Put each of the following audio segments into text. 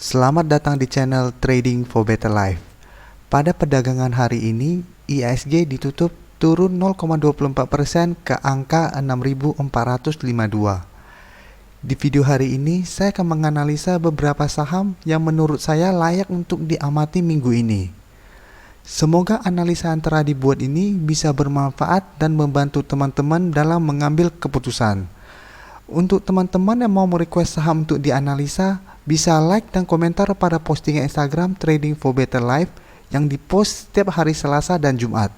Selamat datang di channel Trading for Better Life. Pada perdagangan hari ini, IHSG ditutup turun 0,24% ke angka 6.452. Di video hari ini, saya akan menganalisa beberapa saham yang menurut saya layak untuk diamati minggu ini. Semoga analisa yang telah dibuat ini bisa bermanfaat dan membantu teman-teman dalam mengambil keputusan. Untuk teman-teman yang mau merequest saham untuk dianalisa, bisa like dan komentar pada postingan Instagram Trading for Better Life yang dipost setiap hari Selasa dan Jumat.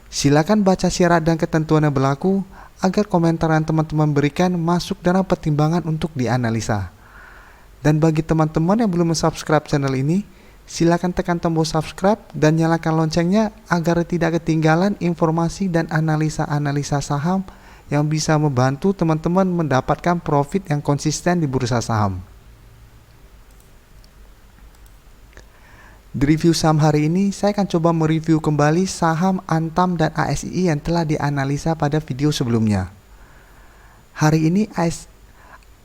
Silakan baca syarat dan ketentuan yang berlaku agar komentar yang teman-teman berikan masuk dalam pertimbangan untuk dianalisa. Dan bagi teman-teman yang belum subscribe channel ini, silakan tekan tombol subscribe dan nyalakan loncengnya agar tidak ketinggalan informasi dan analisa-analisa saham yang bisa membantu teman-teman mendapatkan profit yang konsisten di bursa saham. Di review saham hari ini, saya akan coba mereview kembali saham Antam dan ASI yang telah dianalisa pada video sebelumnya. Hari ini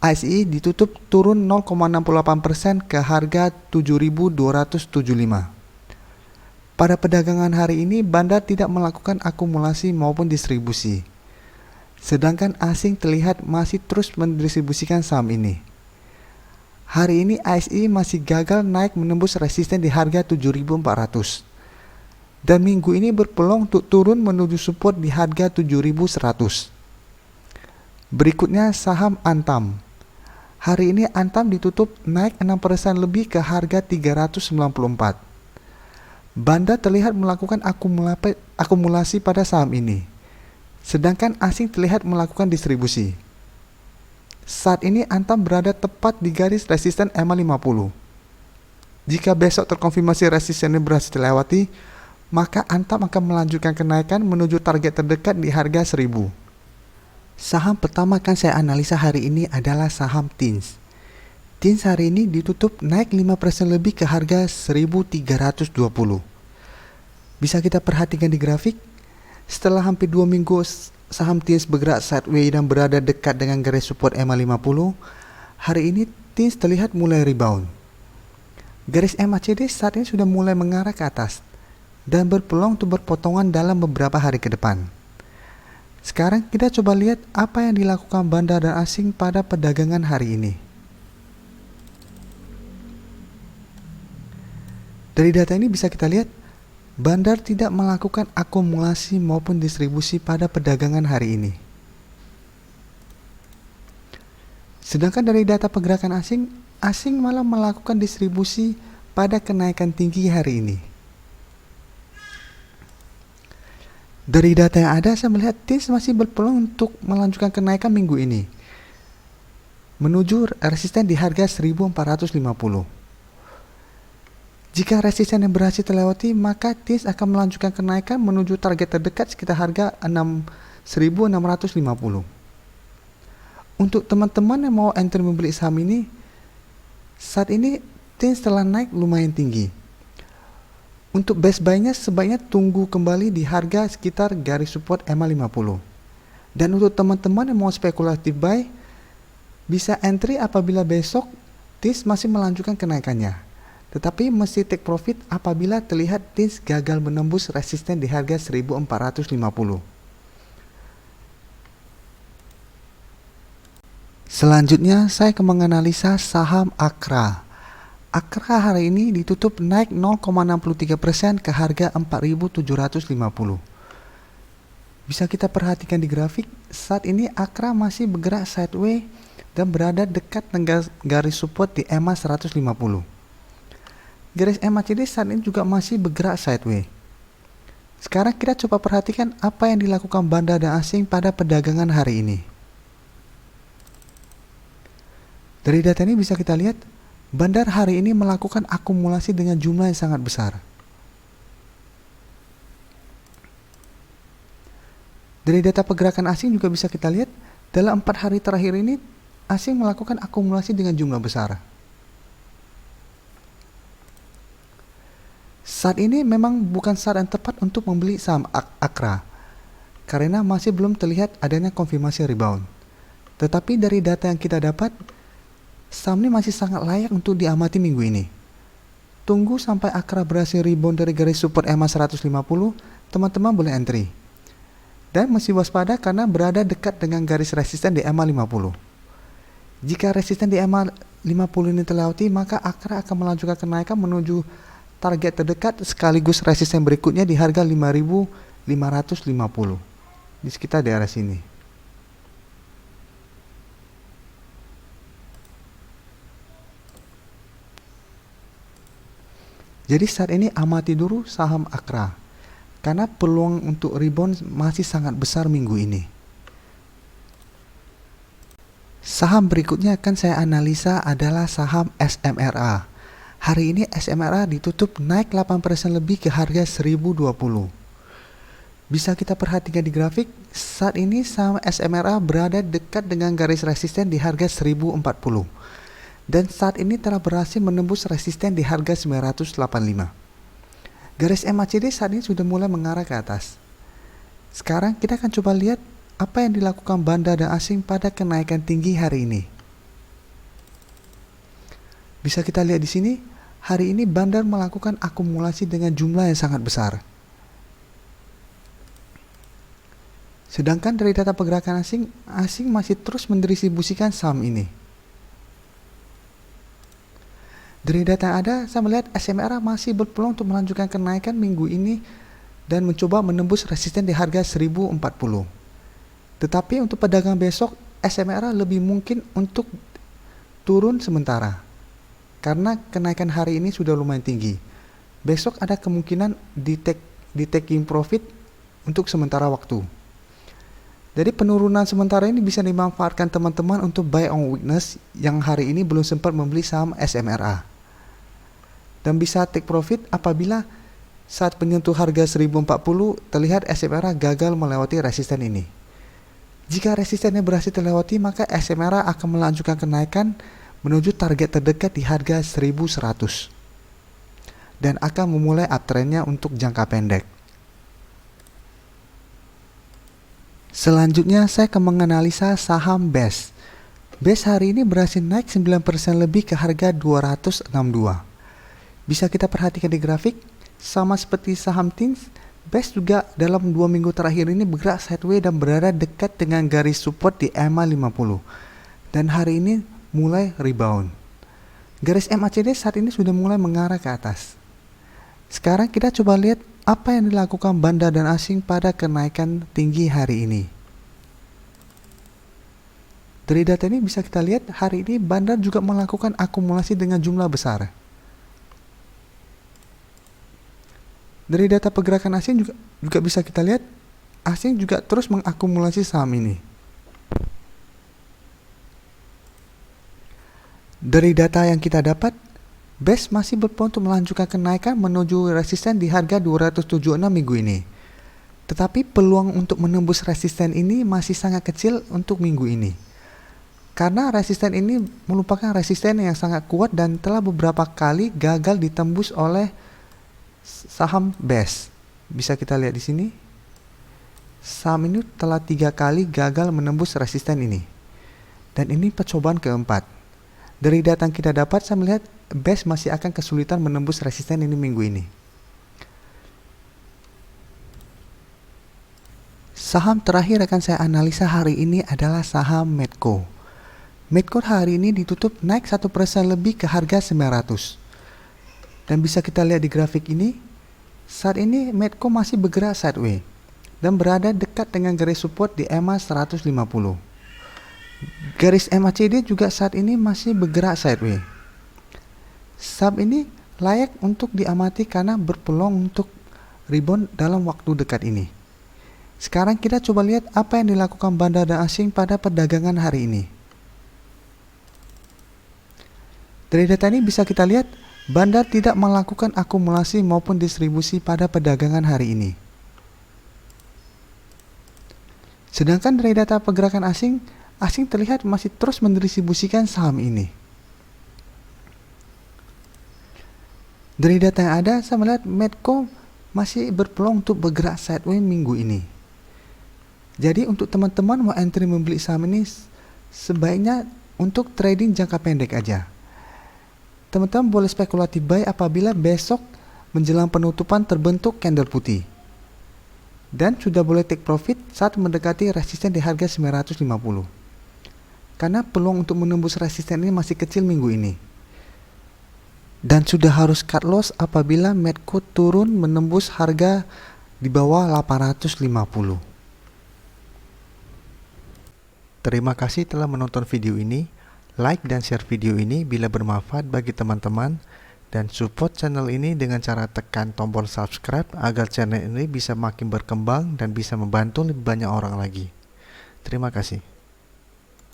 ASI ditutup turun 0,68% ke harga 7.275. Pada perdagangan hari ini, bandar tidak melakukan akumulasi maupun distribusi. Sedangkan asing terlihat masih terus mendistribusikan saham ini. Hari ini ASI masih gagal naik menembus resisten di harga 7.400. Dan minggu ini berpeluang untuk turun menuju support di harga 7.100. Berikutnya saham Antam. Hari ini Antam ditutup naik 6% lebih ke harga 394. Bandar terlihat melakukan akumulasi pada saham ini. Sedangkan asing terlihat melakukan distribusi. Saat ini Antam berada tepat di garis resisten EMA 50. Jika besok terkonfirmasi resistennya berhasil dilewati, maka Antam akan melanjutkan kenaikan menuju target terdekat di harga 1.000. Saham pertama akan saya analisa hari ini adalah saham TINS. TINS hari ini ditutup naik 5% lebih ke harga 1.320. Bisa kita perhatikan di grafik. Setelah hampir 2 minggu saham TINS bergerak sideways dan berada dekat dengan garis support EMA 50, hari ini TINS terlihat mulai rebound. Garis MACD saat ini sudah mulai mengarah ke atas dan berpeluang untuk berpotongan dalam beberapa hari ke depan. Sekarang kita coba lihat apa yang dilakukan bandar dan asing pada perdagangan hari ini. Dari data ini bisa kita lihat bandar tidak melakukan akumulasi maupun distribusi pada perdagangan hari ini. Sedangkan dari data pergerakan asing malah melakukan distribusi pada kenaikan tinggi hari ini. Dari data yang ada, saya melihat TINS masih berpeluang untuk melanjutkan kenaikan minggu ini, menuju resisten di harga 1.450. Jika resisten yang berhasil terlewati, maka TINS akan melanjutkan kenaikan menuju target terdekat sekitar harga 6.650. Untuk teman-teman yang mau enter membeli saham ini, saat ini TINS telah naik lumayan tinggi. Untuk best buy-nya sebaiknya tunggu kembali di harga sekitar garis support EMA 50. Dan untuk teman-teman yang mau spekulatif buy, bisa entry apabila besok TINS masih melanjutkan kenaikannya. Tetapi mesti take profit apabila terlihat TINS gagal menembus resisten di harga 1.450. Selanjutnya saya akan menganalisa saham Akra. Akra hari ini ditutup naik 0,63% ke harga 4.750. Bisa kita perhatikan di grafik, saat ini Akra masih bergerak sideways dan berada dekat dengan garis support di EMA 150. Garis MACD saat ini juga masih bergerak sideways. Sekarang kita coba perhatikan apa yang dilakukan bandar dan asing pada perdagangan hari ini. Dari data ini bisa kita lihat, bandar hari ini melakukan akumulasi dengan jumlah yang sangat besar. Dari data pergerakan asing juga bisa kita lihat, dalam 4 hari terakhir ini, asing melakukan akumulasi dengan jumlah besar. Saat ini memang bukan saat yang tepat untuk membeli saham Akra, karena masih belum terlihat adanya konfirmasi rebound. Tetapi dari data yang kita dapat, Saham ini masih sangat layak untuk diamati minggu ini. Tunggu sampai Akra berhasil rebound dari garis support EMA 150, teman-teman boleh entry. Dan mesti waspada karena berada dekat dengan garis resisten di EMA 50. Jika resisten di EMA 50 ini terlewati, maka Akra akan melanjutkan kenaikan menuju target terdekat sekaligus resisten berikutnya di harga 5.550 di sekitar daerah sini. Jadi saat ini amati dulu saham Akra karena peluang untuk rebound masih sangat besar minggu ini. Saham berikutnya akan saya analisa adalah saham SMRA. Hari ini SMRA ditutup naik 8% lebih ke harga 1020. Bisa kita perhatikan di grafik, saat ini saham SMRA berada dekat dengan garis resisten di harga 1040. Dan saat ini telah berhasil menembus resisten di harga 985. Garis MACD saat ini sudah mulai mengarah ke atas. Sekarang kita akan coba lihat apa yang dilakukan bandar dan asing pada kenaikan tinggi hari ini. Bisa kita lihat di sini, hari ini bandar melakukan akumulasi dengan jumlah yang sangat besar. Sedangkan dari data pergerakan asing masih terus mendistribusikan saham ini. Dari data yang ada, saya melihat SMRA masih berpeluang untuk melanjutkan kenaikan minggu ini dan mencoba menembus resisten di harga 1040. Tetapi untuk pedagang besok, SMRA lebih mungkin untuk turun sementara. Karena kenaikan hari ini sudah lumayan tinggi. Besok ada kemungkinan di taking profit untuk sementara waktu. Jadi penurunan sementara ini bisa dimanfaatkan teman-teman untuk buy on weakness yang hari ini belum sempat membeli saham SMRA. Dan bisa take profit apabila saat penyentuh harga 1040 terlihat SMRA gagal melewati resisten ini. Jika resistennya berhasil terlewati, maka SMRA akan melanjutkan kenaikan menuju target terdekat di harga 1100 dan akan memulai uptrendnya untuk jangka pendek. Selanjutnya saya akan menganalisa saham BES. BES hari ini berhasil naik 9% lebih ke harga 262. Bisa kita perhatikan di grafik, sama seperti saham TINS, BES juga dalam 2 minggu terakhir ini bergerak sideways dan berada dekat dengan garis support di EMA 50. Dan hari ini mulai rebound. Garis MACD saat ini sudah mulai mengarah ke atas. Sekarang kita coba lihat apa yang dilakukan bandar dan asing pada kenaikan tinggi hari ini. Dari data ini bisa kita lihat hari ini bandar juga melakukan akumulasi dengan jumlah besar. Dari data pergerakan asing juga bisa kita lihat asing juga terus mengakumulasi saham ini. Dari data yang kita dapat, BES masih berpeluang untuk melanjutkan kenaikan menuju resisten di harga 276 minggu ini. Tetapi peluang untuk menembus resisten ini masih sangat kecil untuk minggu ini. Karena resisten ini merupakan resisten yang sangat kuat dan telah beberapa kali gagal ditembus oleh saham BES. Bisa kita lihat di sini. Saham ini telah 3 kali gagal menembus resisten ini. Dan ini percobaan keempat. Dari data yang kita dapat, saya melihat BES masih akan kesulitan menembus resisten ini minggu ini. Saham terakhir akan saya analisa hari ini adalah saham Medco. Medco hari ini ditutup naik 1% lebih ke harga 900. Dan bisa kita lihat di grafik ini, saat ini Medco masih bergerak sideways dan berada dekat dengan garis support di EMA 150. Garis MACD juga saat ini masih bergerak sideways. Saham ini layak untuk diamati karena berpeluang untuk rebound dalam waktu dekat ini. Sekarang kita coba lihat apa yang dilakukan bandar dan asing pada perdagangan hari ini. Dari data ini bisa kita lihat bandar tidak melakukan akumulasi maupun distribusi pada perdagangan hari ini. Sedangkan dari data pergerakan asing terlihat masih terus mendistribusikan saham ini. Dari data yang ada, saya melihat Medco masih berpeluang untuk bergerak sideways minggu ini. Jadi untuk teman-teman mau entry membeli saham ini, sebaiknya untuk trading jangka pendek aja. Teman-teman boleh spekulatif buy apabila besok menjelang penutupan terbentuk candle putih. Dan sudah boleh take profit saat mendekati resisten di harga 950. Karena peluang untuk menembus resisten ini masih kecil minggu ini. Dan sudah harus cut loss apabila Medco turun menembus harga di bawah 850. Terima kasih telah menonton video ini. Like dan share video ini bila bermanfaat bagi teman-teman. Dan support channel ini dengan cara tekan tombol subscribe agar channel ini bisa makin berkembang dan bisa membantu lebih banyak orang lagi. Terima kasih.